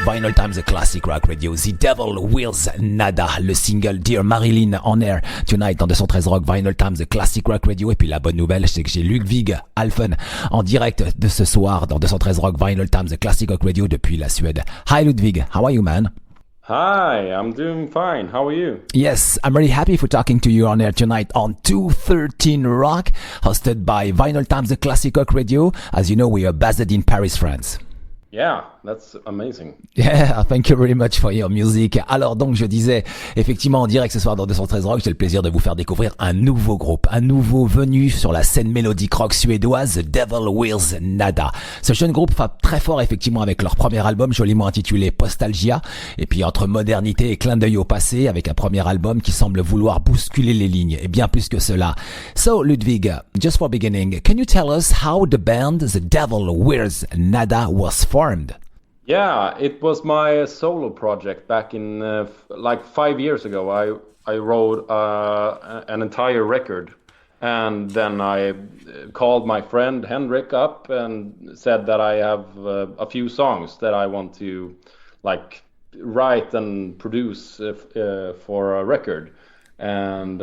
Vinyl Times, the classic rock radio. The Devil Wears Nada, le single Dear Marilyn on air tonight dans 213 Rock Vinyl Times, the classic rock radio. Et puis la bonne nouvelle, c'est que j'ai Ludvig Alfvén en direct de ce soir dans 213 Rock Vinyl Times, the classic rock radio depuis la Suède. Hi Ludvig, how are you, man? Hi, I'm doing fine. How are you? Yes, I'm really happy for talking to you on air tonight on 213 Rock, hosted by Vinyl Times, the classic rock radio. As you know, we are based in Paris, France. Yeah, that's amazing. Yeah, thank you very much for your music. Alors donc je disais, effectivement en direct ce soir dans 213 Rock, j'ai le plaisir de vous faire découvrir un nouveau groupe, un nouveau venu sur la scène mélodique rock suédoise, The Devil Wears Nada. Ce jeune groupe frappe très fort effectivement avec leur premier album joliment intitulé Postalgia, et puis entre modernité et clin d'œil au passé, avec un premier album qui semble vouloir bousculer les lignes, et bien plus que cela. So Ludvig, just for beginning, can you tell us how the band The Devil Wears Nada was formed? Yeah, it was my solo project back in like 5 years ago. I wrote an entire record, and then I called my friend Henrik up and said that I have a few songs that I want to like write and produce for a record. And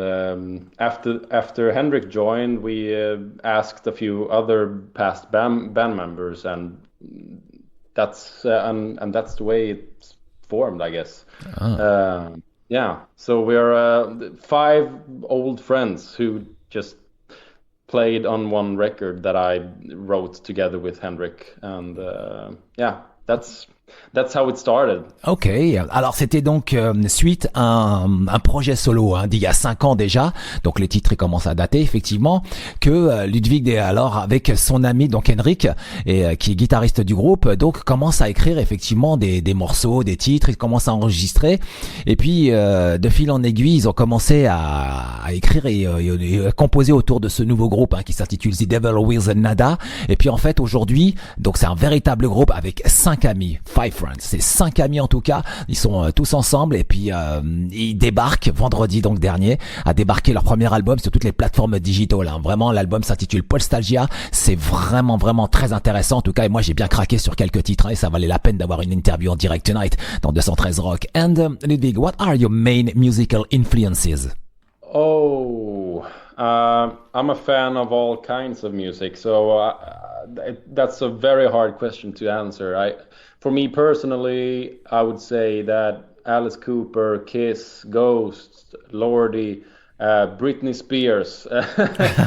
after Henrik joined, we asked a few other past band members, and that's the way it's formed, I guess. Yeah, so we're 5 old friends who just played on one record that I wrote together with Henrik, and yeah, that's how it started. Ok, alors c'était donc suite à un projet solo d'il y a 5 ans déjà, donc les titres commencent à dater effectivement, que Ludvig alors avec son ami donc Henrik, et qui est guitariste du groupe, donc commence à écrire effectivement des morceaux, des titres, ils commencent à enregistrer, et puis de fil en aiguille ils ont commencé à écrire et à composer autour de ce nouveau groupe qui s'intitule The Devil Wears Nada, et puis en fait aujourd'hui donc c'est un véritable groupe avec 5 amis, 5 friends, c'est 5 amis en tout cas, ils sont tous ensemble, et puis ils débarquent vendredi donc dernier, à débarquer leur premier album sur toutes les plateformes digitales. Vraiment l'album s'intitule Postalgia, c'est vraiment très intéressant en tout cas, et moi j'ai bien craqué sur quelques titres et ça valait la peine d'avoir une interview en direct tonight dans 213 Rock. And Ludvig, what are your main musical influences? Oh, I'm a fan of all kinds of music, so that's a very hard question to answer. For me personally, I would say that Alice Cooper, Kiss, Ghost, Lordi, Britney Spears,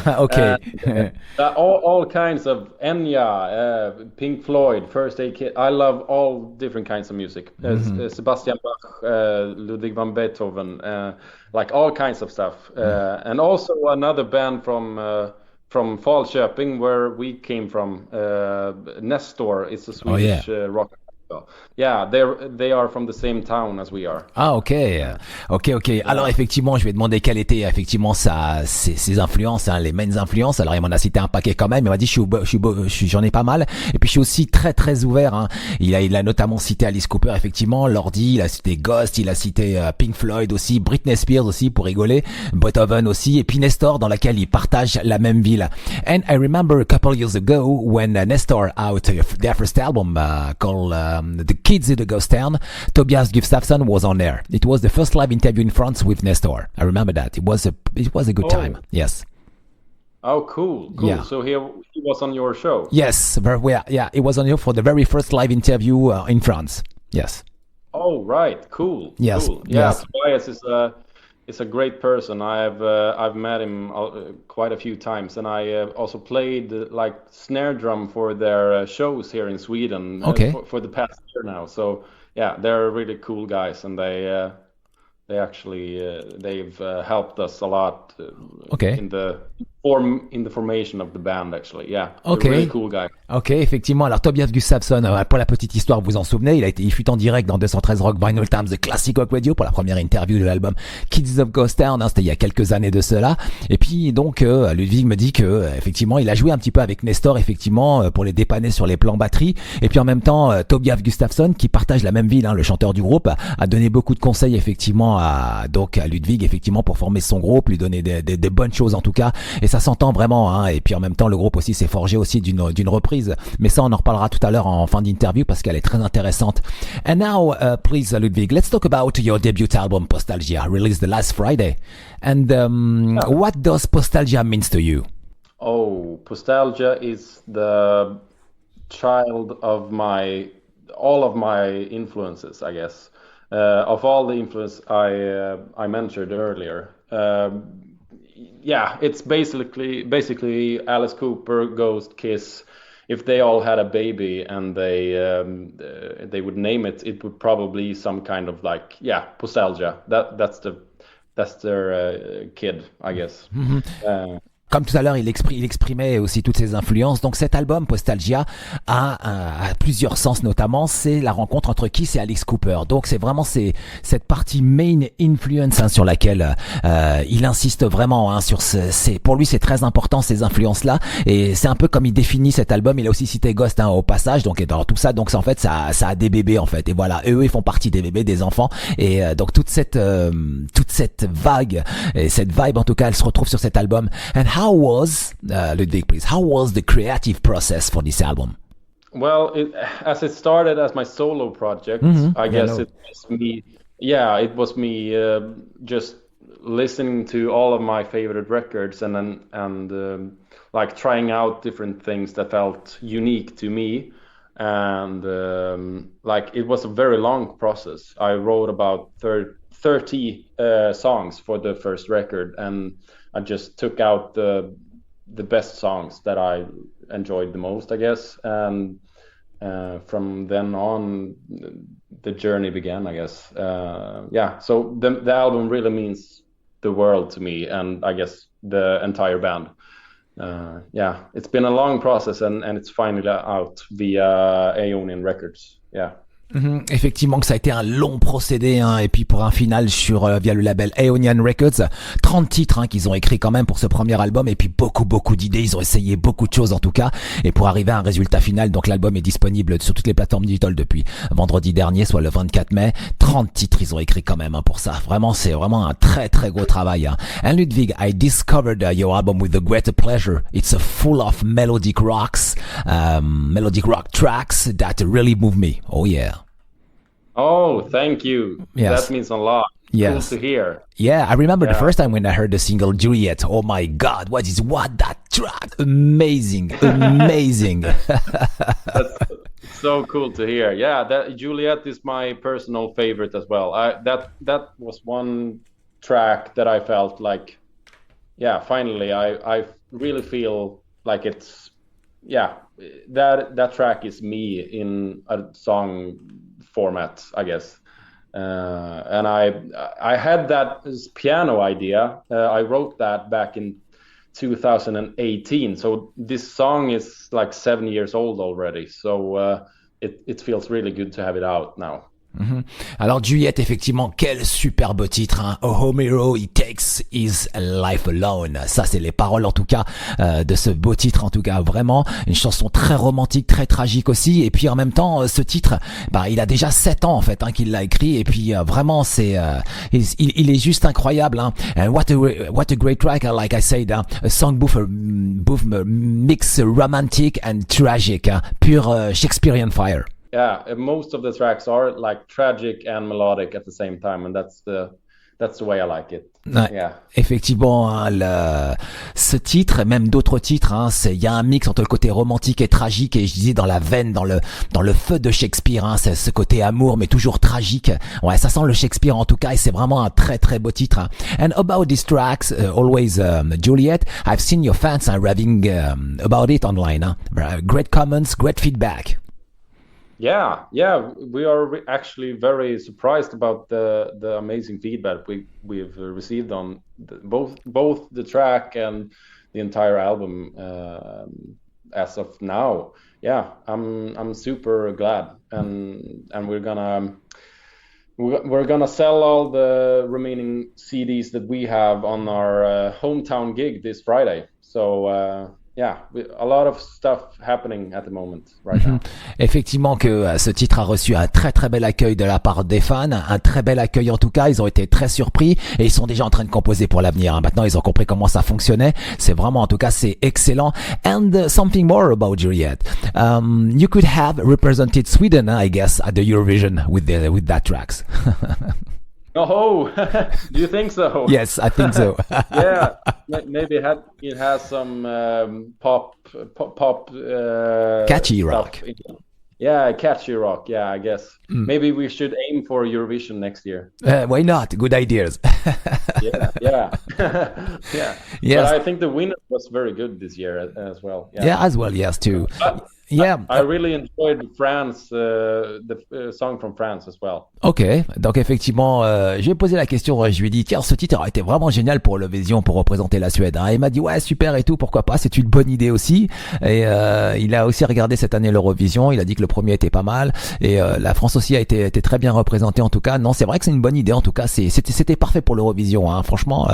okay, all kinds of Enya, Pink Floyd, First Aid Kit. I love all different kinds of music. Sebastian Bach, Ludwig van Beethoven, like all kinds of stuff. And also another band from Falköping, where we came from, Nestor. It's a Swedish rock. Yeah, they are from the same town as we are. Ah ok. Alors effectivement, je vais demander quelle était effectivement ses influences, les main influences. Alors il m'en a cité un paquet quand même. Il m'a dit j'en ai pas mal. Et puis je suis aussi très ouvert. Il a notamment cité Alice Cooper effectivement, Lordi, il a cité Ghost, il a cité Pink Floyd aussi, Britney Spears aussi pour rigoler, Beethoven aussi, et puis Nestor dans laquelle ils partagent la même ville. And I remember a couple years ago when Nestor out their first album called The Kids in the Ghost Town, Tobias Gustafsson was on there. It was the first live interview in France with Nestor. I remember that. It was a good time. Yes. Oh, cool. Yeah. So he was on your show. Yes, yeah. It was on here for the very first live interview in France. Yes. Oh, right. Cool. Yes. Cool. Yeah. Yes. Tobias is a great person. I've met him quite a few times, and I also played like snare drum for their shows here in Sweden for the past year now. So yeah, they're really cool guys, and they actually they've helped us a lot in the formation of the band actually. Yeah, really cool guy. Ok, effectivement. Alors Tobias Gustafsson, pour la petite histoire, vous vous en souvenez, il fut en direct dans 213 Rock Vinyl Times, The Classic Rock Radio, pour la première interview de l'album Kids of Ghost Town. C'était il y a quelques années de cela. Et puis donc Ludvig me dit que effectivement il a joué un petit peu avec Nestor effectivement pour les dépanner sur les plans batterie. Et puis en même temps Tobias Gustafsson, qui partage la même ville, le chanteur du groupe, a donné beaucoup de conseils effectivement à Ludvig effectivement pour former son groupe, lui donner des bonnes choses en tout cas. Et ça s'entend vraiment, hein. Et puis en même temps, le groupe aussi s'est forgé aussi d'une reprise. Mais ça, on en reparlera tout à l'heure en fin d'interview parce qu'elle est très intéressante. And now, please, Ludvig, let's talk about your debut album, Postalgia, released the last Friday. And what does Postalgia means to you? Oh, Postalgia is the child of all of my influences, I guess. Of all the influence I mentioned earlier. Yeah, it's basically Alice Cooper, Ghost, Kiss. If they all had a baby and they would name it, it would probably be some kind of like, yeah, Postalgia. That's their kid, I guess. Mm-hmm. Comme tout à l'heure, il exprimait aussi toutes ses influences. Donc cet album, Postalgia, a plusieurs sens, notamment, c'est la rencontre entre Kiss et Alice Cooper. Donc c'est vraiment cette partie main influence, hein, sur laquelle il insiste vraiment, hein, sur pour lui c'est très important, ces influences-là. Et c'est un peu comme il définit cet album. Il a aussi cité Ghost, hein, au passage. Donc et dans tout ça, donc en fait ça a des bébés en fait. Et voilà, eux ils font partie des bébés, des enfants. Et donc toute cette vague, et cette vibe en tout cas, elle se retrouve sur cet album. And how was, Ludvig, please, how was the creative process for this album? Well, as it started as my solo project, I guess it was me. Yeah, it was me just listening to all of my favorite records and like trying out different things that felt unique to me. And like it was a very long process. I wrote about 30 songs for the first record, and I just took out the best songs that I enjoyed the most, I guess. And from then on, the journey began, I guess. Yeah, so the album really means the world to me, and I guess the entire band. Yeah, it's been a long process, and it's finally out via Eonian Records. Yeah. Effectivement que ça a été un long procédé, hein, et puis pour un final via le label Eonian Records, 30 titres, hein, qu'ils ont écrit quand même pour ce premier album, et puis beaucoup d'idées, ils ont essayé beaucoup de choses en tout cas, et pour arriver à un résultat final. Donc l'album est disponible sur toutes les plateformes digitales depuis vendredi dernier, soit le 24 mai. 30 titres ils ont écrit quand même, hein, pour ça. Vraiment, c'est vraiment un très gros travail, hein. And Ludvig, I discovered your album with a great pleasure. It's full of melodic rock tracks that really move me. Oh yeah. Oh, thank you. Yes. That means a lot. Yes. Cool to hear. Yeah, I remember the first time when I heard the single Juliet. Oh my God, what that track? Amazing. That's so cool to hear. Yeah, that Juliet is my personal favorite as well. That was one track that I felt like, yeah, finally I really feel like it's, yeah, that track is me in a song format, I guess. And I had that piano idea. I wrote that back in 2018. So this song is like 7 years old already. So it feels really good to have it out now. Alors Juliet, effectivement, quel superbe titre, hein. A home hero, he takes his life alone. Ça, c'est les paroles en tout cas de ce beau titre, en tout cas vraiment une chanson très romantique, très tragique aussi. Et puis en même temps, ce titre, il a déjà 7 ans en fait, hein, qu'il l'a écrit. Et puis vraiment, c'est il est juste incroyable, hein. And what a great track, like I said, hein. A song both mix romantic and tragic, hein. Pure Shakespearean fire. Yeah, most of the tracks are like tragic and melodic at the same time, and that's the way I like it. Ouais, yeah. Effectivement, hein, ce titre et même d'autres titres, hein, il y a un mix entre le côté romantique et tragique, et je disais dans la veine, dans le feu de Shakespeare, hein, c'est ce côté amour mais toujours tragique. Ouais, ça sent le Shakespeare en tout cas, et c'est vraiment un très beau titre, hein. And about these tracks, always Juliet, I've seen your fans raving about it online, hein. Great comments, great feedback. Yeah, we are actually very surprised about the amazing feedback we've received on both the track and the entire album as of now. Yeah, I'm super glad, and we're gonna sell all the remaining CDs that we have on our hometown gig this Friday. So a lot of stuff happening at the moment right now. Effectivement que ce titre a reçu un très très bel accueil de la part des fans, un très bel accueil en tout cas, ils ont été très surpris et ils sont déjà en train de composer pour l'avenir. Maintenant ils ont compris comment ça fonctionnait, c'est vraiment en tout cas c'est excellent. And something more about Juliet. You could have represented Sweden, I guess, at the Eurovision with that tracks. Oh, do you think so? Yes, I think so. Yeah, maybe it has some pop Catchy stuff. rock. Yeah, catchy rock. Yeah, I guess. Maybe we should aim for Eurovision next year. Why not? Good ideas. Yeah. Yeah. Yes. But I think the winner was very good this year as well. Yeah, as well, yes, too. Yeah. I really enjoyed France, the song from France as well. Ok, donc effectivement, je lui ai posé la question, je lui ai dit, tiens, ce titre aurait été vraiment génial pour l'Eurovision, pour représenter la Suède. Hein. Il m'a dit, ouais, super et tout, pourquoi pas, c'est une bonne idée aussi. Et il a aussi regardé cette année l'Eurovision, il a dit que le premier était pas mal, et la France aussi a été très bien représentée en tout cas. Non, c'est vrai que c'est une bonne idée en tout cas, c'était parfait pour l'Eurovision. Hein. Franchement,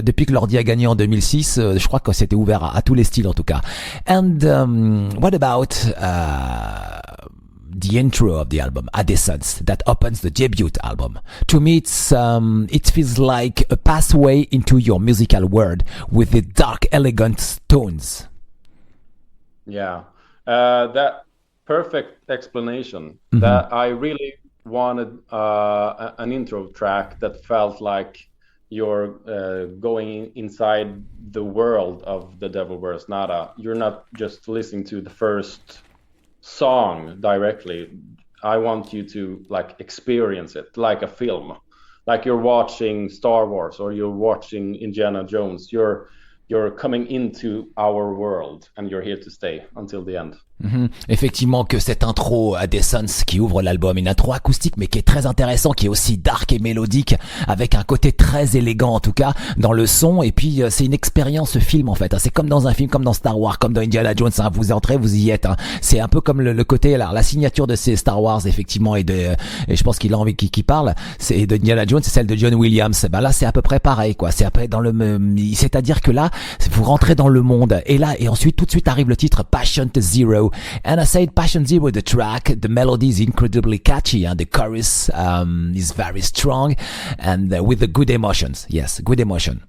depuis que l'ordi a gagné en 2006, je crois que c'était ouvert à tous les styles en tout cas. And what about the intro of the album, Adecence, that opens the debut album? To me, it feels like a pathway into your musical world with the dark, elegant tones. Yeah, that perfect explanation. That I really wanted an intro track that felt like you're going inside the world of The Devil Wears Nada. You're not just listening to the first song directly. I want you to like experience it like a film, like you're watching Star Wars or you're watching Indiana Jones. You're coming into our world and you're here to stay until the end. Effectivement que cette intro Adecence qui ouvre l'album, une intro acoustique mais qui est très intéressant, qui est aussi dark et mélodique, avec un côté très élégant en tout cas dans le son, et puis c'est une expérience film en fait, hein. C'est comme dans un film, comme dans Star Wars, comme dans Indiana Jones, hein. Vous entrez, vous y êtes, hein. C'est un peu comme le côté là, la signature de ces Star Wars effectivement, et je pense qu'il a envie qui parle, c'est de Indiana Jones, c'est celle de John Williams. Ben là c'est à peu près pareil quoi, c'est après dans c'est-à-dire que là vous rentrez dans le monde, et là et ensuite tout de suite arrive le titre Passion Zero. And I said Passion Zero, the track, the melody is incredibly catchy and the chorus is very strong and with the good emotions. Yes, good emotion.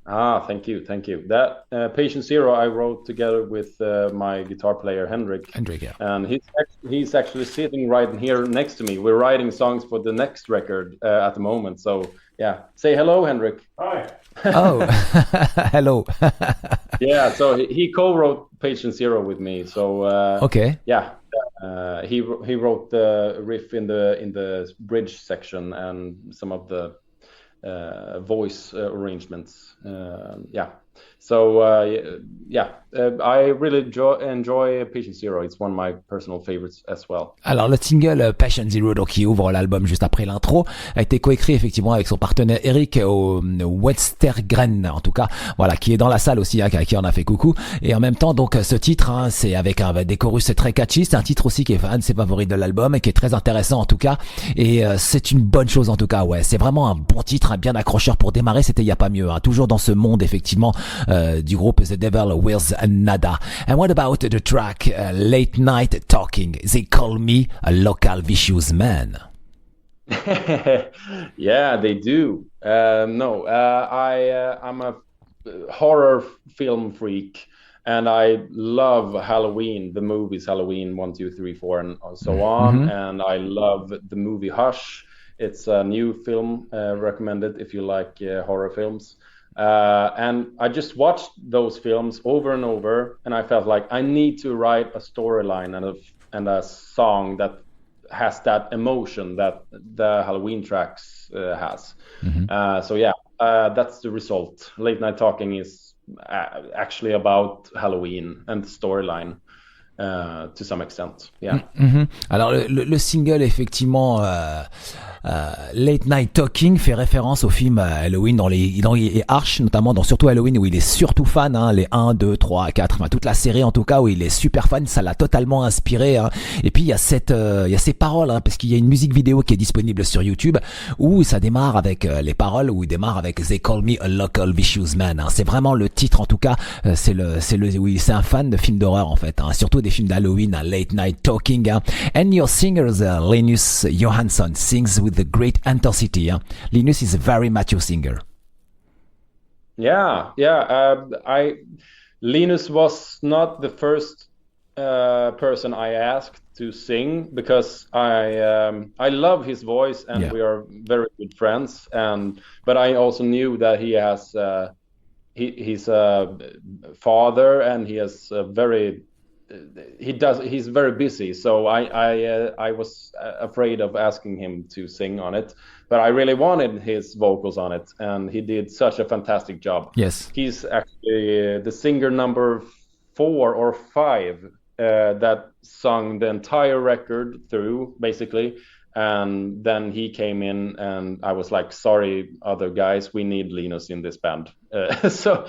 Thank you. That Patient Zero I wrote together with my guitar player Henrik. Yeah. And he's actually sitting right here next to me. We're writing songs for the next record at the moment. So yeah, say hello, Henrik. Hi. Oh, hello. Yeah, so he co-wrote Patient Zero with me. So okay. Yeah, he wrote the riff in the bridge section and some of the voice arrangements. So I really enjoy Patient Zero. It's one of my personal favorites as well. Alors le single Passion Zero, donc qui ouvre l'album juste après l'intro, a été coécrit effectivement avec son partenaire Henrik au Westergren, en tout cas, voilà, qui est dans la salle aussi, hein, qui en a fait coucou. Et en même temps, donc ce titre, hein, c'est avec des chorus très catchy. C'est un titre aussi qui est un de ses favoris de l'album et qui est très intéressant en tout cas. Et c'est une bonne chose en tout cas. Ouais, c'est vraiment un bon titre, un bien accrocheur pour démarrer. C'était y a pas mieux, hein, toujours dans ce monde effectivement du groupe The Devil Wears Nada. And what about the track Late Night Talking? They call me a local vicious man. Yeah, they do. I'm a horror film freak, and I love Halloween, the movies Halloween 1, 2, 3, 4, and so on. And I love the movie Hush. It's a new film, recommended if you like horror films. And I just watched those films over and over, and I felt like I need to write a storyline and a song that has that emotion that the Halloween tracks has. So yeah, that's the result. Late Night Talking is actually about Halloween and the storyline. to some extent. Yeah. Alors le single effectivement Late Night Talking fait référence au film Halloween dans les Arch, notamment dans surtout Halloween où il est surtout fan, hein, les 1, 2, 3, 4, enfin toute la série en tout cas où il est super fan, ça l'a totalement inspiré, hein. Et puis il y a ces paroles, hein, parce qu'il y a une musique vidéo qui est disponible sur YouTube où ça démarre avec les paroles, où il démarre avec They Call Me a Local Vicious Man, hein. C'est vraiment le titre en tout cas, oui, c'est un fan de films d'horreur en fait, hein, surtout des films d'Halloween, hein, Late Night Talking, hein. And your singers Linus Johansson sings with the great intensity, hein. Linus is a very mature singer. Yeah. Linus was not the first person I asked to sing, because I love his voice and we are very good friends. But I also knew that he has he's a father and he has he's very busy, so I was afraid of asking him to sing on it, but I really wanted his vocals on it, and he did such a fantastic job. Yes, he's actually the singer number 4 or 5 that sung the entire record through, basically. And then he came in, and I was like, "Sorry, other guys, we need Linus in this band." So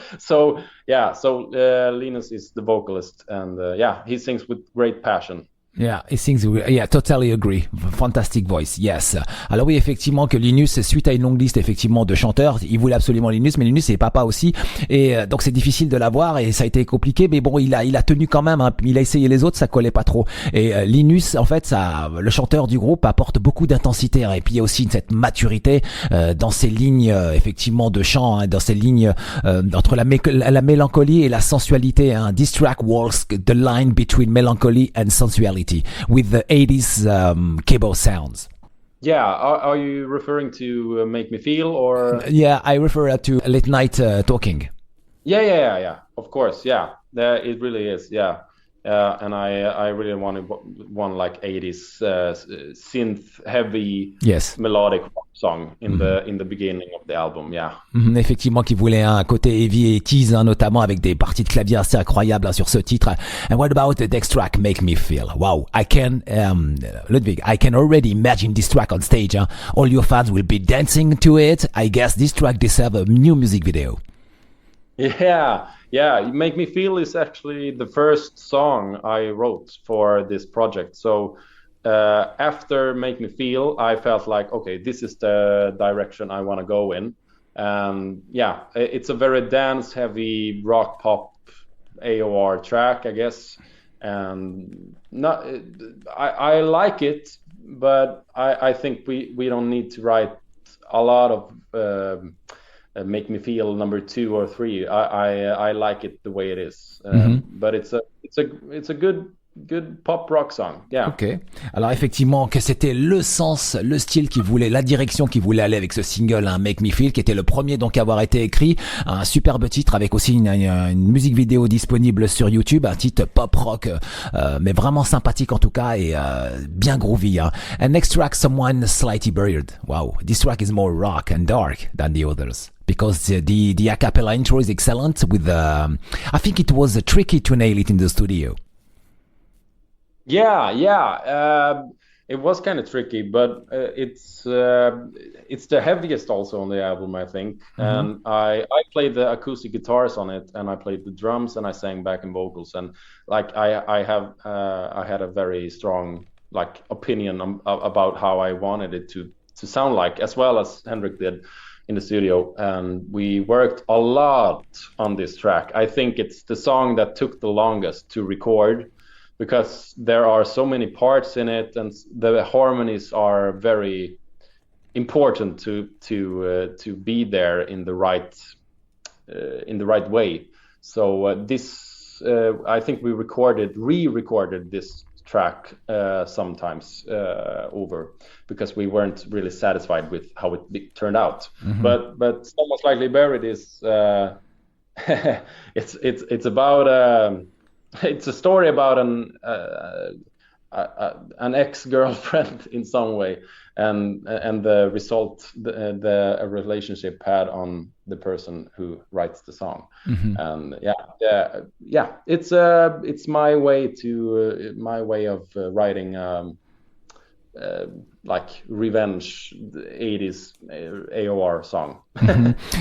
Linus is the vocalist, and he sings with great passion. Yeah, he sings. Yeah, totally agree. Fantastic voice. Yes. Alors oui, effectivement, que Linus, suite à une longue liste effectivement de chanteurs, il voulait absolument Linus, mais Linus est papa aussi, et donc c'est difficile de l'avoir et ça a été compliqué. Mais bon, il a tenu quand même, hein. Il a essayé les autres, ça collait pas trop. Et Linus, en fait, le chanteur du groupe apporte beaucoup d'intensité, hein. Et puis il y a aussi cette maturité dans ses lignes effectivement de chant, hein, dans ses lignes entre la mélancolie et la sensualité, hein. This track walks the line between melancholy and sensuality with the 80s keyboard sounds. Yeah, are you referring to Make Me Feel, or? Yeah, I refer to Late Night Talking. Yeah. Of course, yeah. It really is, yeah. And I really wanted one like 80s synth heavy melodic song in the beginning of the album, yeah. Effectivement, qui voulait un côté heavy 80s, hein, notamment avec des parties de clavier assez incroyables, hein, sur ce titre. And what about the next track, Make Me Feel? Wow, Ludvig, I can already imagine this track on stage, hein. All your fans will be dancing to it. I guess this track deserves a new music video. Yeah, Make Me Feel is actually the first song I wrote for this project. So after Make Me Feel, I felt like, okay, this is the direction I want to go in. It's a very dance-heavy rock pop AOR track, I guess. And I like it, but I think we don't need to write a lot of Make Me Feel number 2 or 3. I like it the way it is, but it's a good pop rock song. Yeah. Ok. Alors effectivement, que c'était le sens, le style qu'il voulait, la direction qu'il voulait aller avec ce single, hein, Make Me Feel, qui était le premier donc à avoir été écrit, un superbe titre avec aussi une musique vidéo disponible sur YouTube, un titre pop rock, mais vraiment sympathique en tout cas et bien groovy, hein. And next track, Someone Slightly Buried. Wow, this track is more rock and dark than the others, because the a cappella intro is excellent with I think it was tricky to nail it in the studio. Yeah. It was kind of tricky, but it's the heaviest also on the album, I think. And I played the acoustic guitars on it, and I played the drums, and I sang backing vocals, and like I had a very strong like opinion about how I wanted it to sound like, as well as Henrik did in the studio, and we worked a lot on this track. I think it's the song that took the longest to record, because there are so many parts in it, and the harmonies are very important to be there in the right way. So this I think we re-recorded this track sometimes over, because we weren't really satisfied with how it turned out. But Someone Slightly Buried is it's about it's a story about an ex-girlfriend in some way, and the result the relationship had on the person who writes the song. And it's my way of writing like revenge 80s AOR song.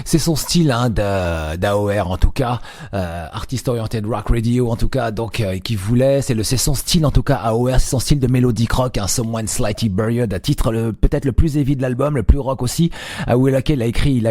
C'est son style d'AOR en tout cas, Artist Oriented Rock Radio en tout cas, donc qui voulait, c'est son style en tout cas AOR, c'est son style de mélodique rock, Someone Slightly Buried, titre peut-être le plus heavy de l'album, le plus rock aussi, où il a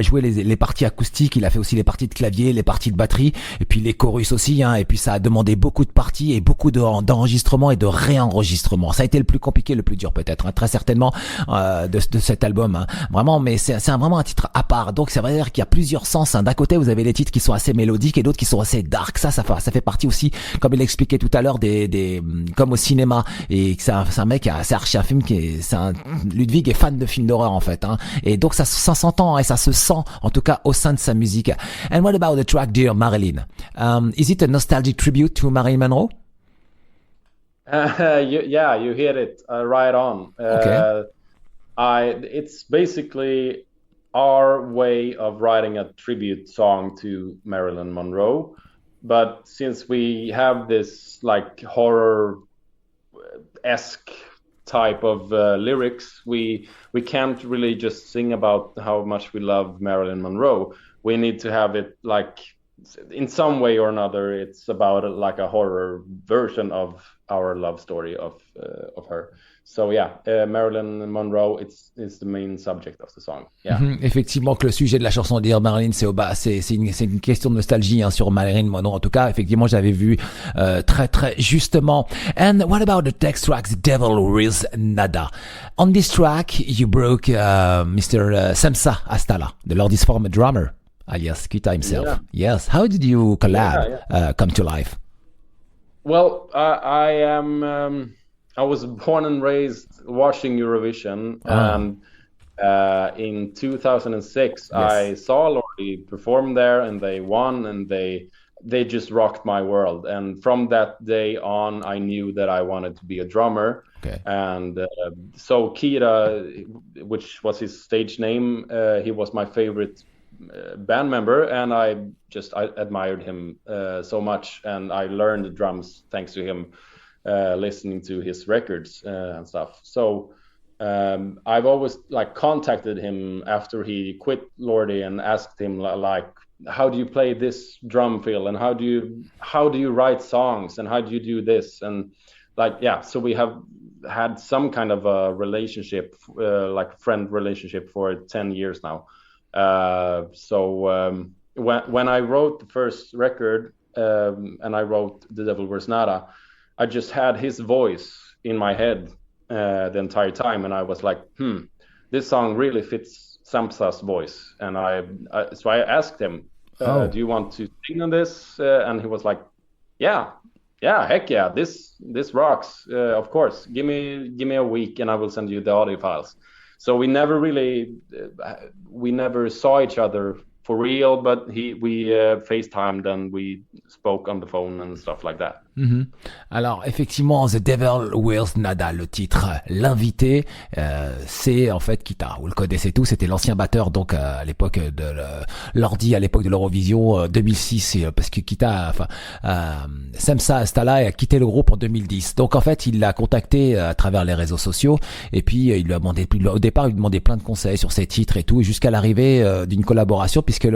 joué les parties acoustiques, il a fait aussi les parties de clavier, les parties de batterie, et puis les chorus aussi, et puis ça a demandé beaucoup de parties et beaucoup d'enregistrements et de réenregistrements. Ça a été le plus compliqué, le plus dur peut-être, très certainement de cet album, vraiment, mais c'est vraiment un titre à part. Donc ça veut dire qu'il y a plusieurs sens. D'un côté, vous avez les titres qui sont assez mélodiques et d'autres qui sont assez dark. Ça fait partie aussi, comme il l'expliquait tout à l'heure, comme au cinéma. Et c'est un mec, c'est archi un film Ludwig est fan de films d'horreur en fait. Et donc ça s'entend et ça se sent en tout cas au sein de sa musique. And what about the track Dear Marilyn? Is it a nostalgic tribute to Marilyn Monroe? You hit it right on. Okay. It's basically our way of writing a tribute song to Marilyn Monroe, but since we have this like horror-esque type of lyrics, we can't really just sing about how much we love Marilyn Monroe. We need to have it like in some way or another. It's about like a horror version of our love story of her. So Marilyn Monroe, it's the main subject of the song. Effectivement, que le sujet de la chanson Dear Marilyn, c'est une question de nostalgie sur Marilyn Monroe. En tout cas, effectivement, j'avais vu très très justement. And what about the text tracks Devil Wears Nada? On this track, you broke Mr. Semsa Astala, the Lord's former drummer, alias Kita himself. Yeah. Yes. How did you collab come to life? Well, I was born and raised watching Eurovision, and in 2006 I saw Lordi perform there, and they won, and they just rocked my world. And from that day on, I knew that I wanted to be a drummer. Okay. And so Kira, which was his stage name, he was my favorite band member, and I admired him so much, and I learned the drums thanks to him, listening to his records and stuff. So I've always like contacted him after he quit Lordi and asked him like, how do you play this drum fill, and how do you write songs, and how do you do this, and so we have had some kind of a relationship, like friend relationship for 10 years now. When I wrote the first record, and I wrote The Devil Wears Nada, I just had his voice in my head the entire time, and I was like, this song really fits Samsa's voice. And so I asked him, do you want to sing on this? And he was like, yeah, heck yeah, this rocks, of course. Give me a week and I will send you the audio files. So we never saw each other for real, but we FaceTimed and we spoke on the phone and stuff like that. Alors effectivement, The Devil Wears Nada, le titre, l'invité, c'est en fait Kita. Vous le connaissez tous, c'était l'ancien batteur donc à l'époque de l'ordi, à l'époque de l'Eurovision 2006, parce que Kita, Semsa Astala a quitté le groupe en 2010. Donc en fait, il l'a contacté à travers les réseaux sociaux, et puis il lui a demandé, au départ, il lui demandait plein de conseils sur ses titres et tout, jusqu'à l'arrivée d'une collaboration, puisque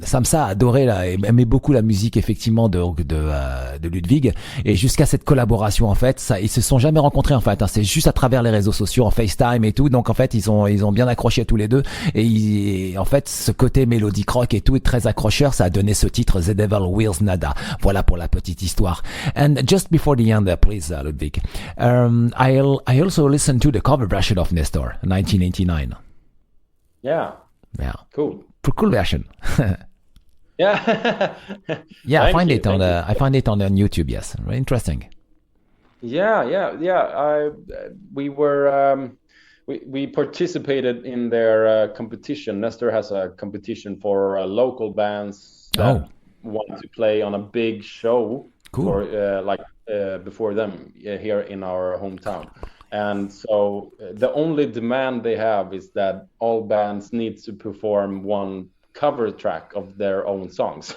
Samsa adorait aimait beaucoup la musique effectivement de Ludwig, et jusqu'à cette collaboration en fait, ils se sont jamais rencontrés en fait, c'est juste à travers les réseaux sociaux, en FaceTime et tout, donc en fait ils ont bien accroché tous les deux, et en fait ce côté mélodique rock et tout est très accrocheur, ça a donné ce titre The Devil Wears Nada. Voilà pour la petite histoire. And just before the end, please, Ludwig, I also listened to the cover version of Nestor 1989. Yeah, cool version. Yeah. Yeah, I find it on YouTube. Yes, very interesting. Yeah. We participated in their competition. Nestor has a competition for local bands that want to play on a big show. Cool. Before them here in our hometown. And so the only demand they have is that all bands need to perform one cover track of their own songs.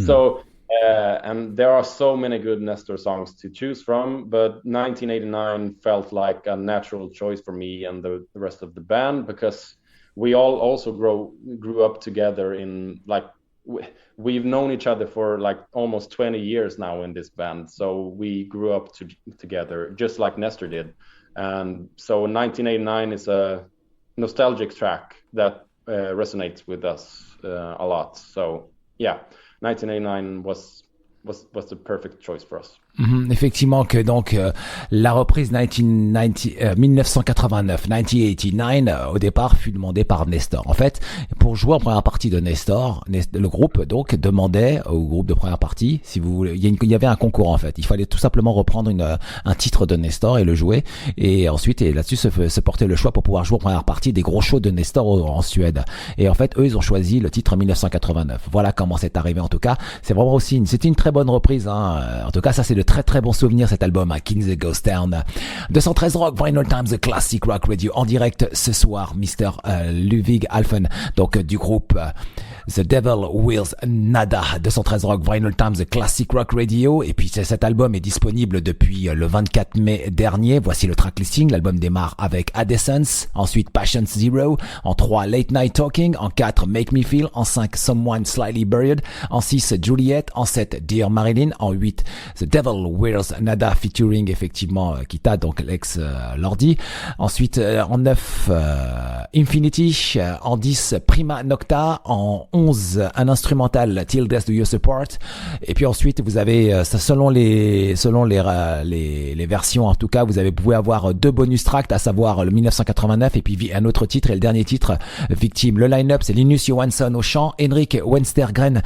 So and there are so many good Nestor songs to choose from, but 1989 felt like a natural choice for me and the rest of the band, because we all also grew up together in like we've known each other for like almost 20 years now in this band, so we grew up together just like Nestor did. And so 1989 is a nostalgic track that resonates with us a lot. So yeah, 1989 was the perfect choice for us. Effectivement que donc la reprise 1989 au départ fut demandée par Nestor. En fait, pour jouer en première partie de Nestor, le groupe donc demandait au groupe de première partie, si vous voulez, il y avait un concours en fait. Il fallait tout simplement reprendre un titre de Nestor et le jouer, et ensuite là-dessus se portait le choix pour pouvoir jouer en première partie des gros shows de Nestor en Suède. Et en fait, eux ils ont choisi le titre 1989. Voilà comment c'est arrivé. En tout cas, c'est vraiment aussi c'était une très bonne reprise. En tout cas, ça c'est de très très bons souvenirs, cet album à King's Ghost Town. 213 Rock Vinyl Times, The Classic Rock Radio, en direct ce soir, Mr. Ludvig Alfvén, donc du groupe The Devil Wears Nada. 213 Rock Vinyl Times, The Classic Rock Radio. Et puis cet album est disponible depuis le 24 mai dernier. Voici le track listing. L'album démarre avec Adecence, ensuite Passion Zero, en 3 Late Night Talking, en 4 Make Me Feel, en 5 Someone Slightly Buried, en 6 Juliet, en 7 Dear Marilyn, en 8 The Devil Wears Nada featuring effectivement Kita, donc l'ex Lordi. Ensuite en 9 Infinity, en 10 Prima Nocta, en 11 un instrumental Till Death Do You Support. Et puis ensuite vous avez selon les versions, en tout cas vous pouvez avoir 2 bonus tracks, à savoir le 1989 et puis un autre titre, et le dernier titre Victime. Le line-up c'est Linus Johansson au chant, Henrik Westergren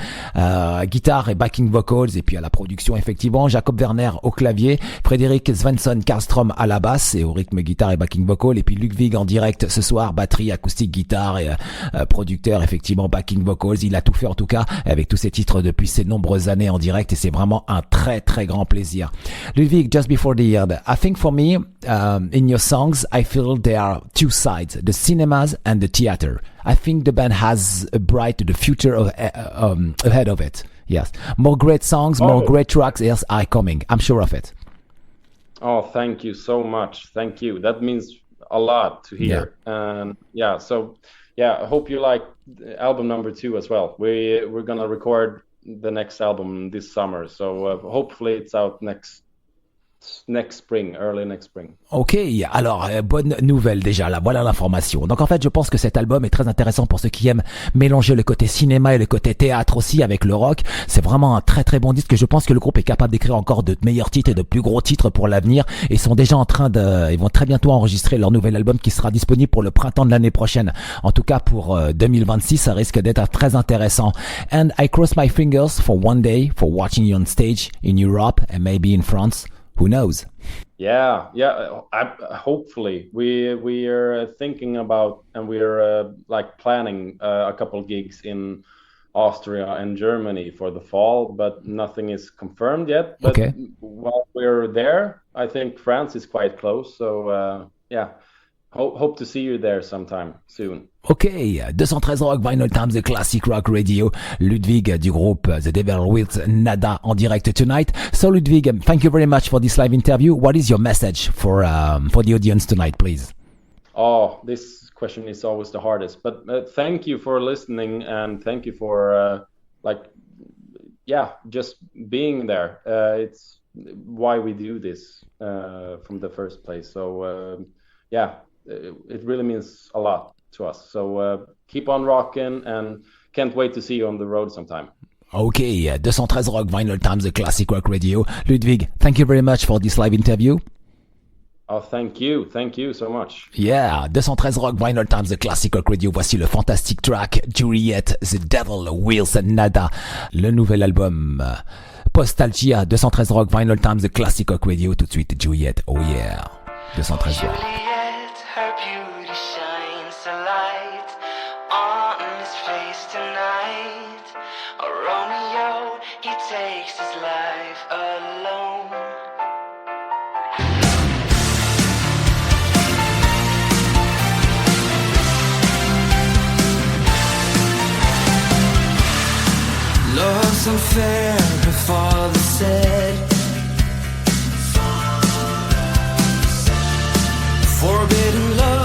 guitare et backing vocals, et puis à la production effectivement Jacob Werner au clavier, Frédéric Svensson Karlström à la basse et au rythme guitare et backing vocal, et puis Ludvig en direct ce soir, batterie, acoustique, guitare et producteur effectivement, backing vocals. Il a tout fait en tout cas avec tous ces titres depuis ces nombreuses années en direct, et c'est vraiment un très très grand plaisir. Ludvig, just before the end, I think for me in your songs I feel there are two sides, the cinemas and the theater. I think the band has a bright the future ahead of it. Yes, more great songs, more great tracks are coming. I'm sure of it. Oh, thank you so much. Thank you. That means a lot to hear. Yeah. So I hope you like album number 2 as well. We're gonna record the next album this summer. So hopefully it's out next spring, early next spring. Ok, alors bonne nouvelle déjà, là voilà l'information. Donc en fait je pense que cet album est très intéressant pour ceux qui aiment mélanger le côté cinéma et le côté théâtre aussi avec le rock. C'est vraiment un très très bon disque, et je pense que le groupe est capable d'écrire encore de meilleurs titres et de plus gros titres pour l'avenir, et ils sont déjà en train ils vont très bientôt enregistrer leur nouvel album qui sera disponible pour le printemps de l'année prochaine. En tout cas pour 2026, ça risque d'être très intéressant. And I cross my fingers for one day for watching you on stage in Europe and maybe in France. Who knows? Yeah. Hopefully, we are thinking about, and we're like planning a couple gigs in Austria and Germany for the fall, but nothing is confirmed yet. But okay. While we're there, I think France is quite close. So hope to see you there sometime soon. Ok, 213 Rock Vinyl Times, The Classic Rock Radio, Ludvig du groupe The Devil Wears Nada en direct tonight. So Ludvig, thank you very much for this live interview. What is your message for the audience tonight, please? Oh, this question is always the hardest, but thank you for listening, and thank you for just being there. It's why we do this from the first place. So it really means a lot to us. So keep on rocking, and can't wait to see you on the road sometime. Ok, 213 Rock Vinyl Times, The Classic Rock Radio. Ludvig, thank you very much for this live interview. Oh, thank you so much. Yeah, 213 Rock Vinyl Times, The Classic Rock Radio. Voici le fantastique track Juliet, The Devil Wears Nada, le nouvel album Postalgia. 213 Rock Vinyl Times, The Classic Rock Radio. Tout de suite, Juliet, oh yeah, 213 Rock. Her beauty shines a light on his face tonight. Oh, Romeo, he takes his life alone. unfair her father said. Forbidden love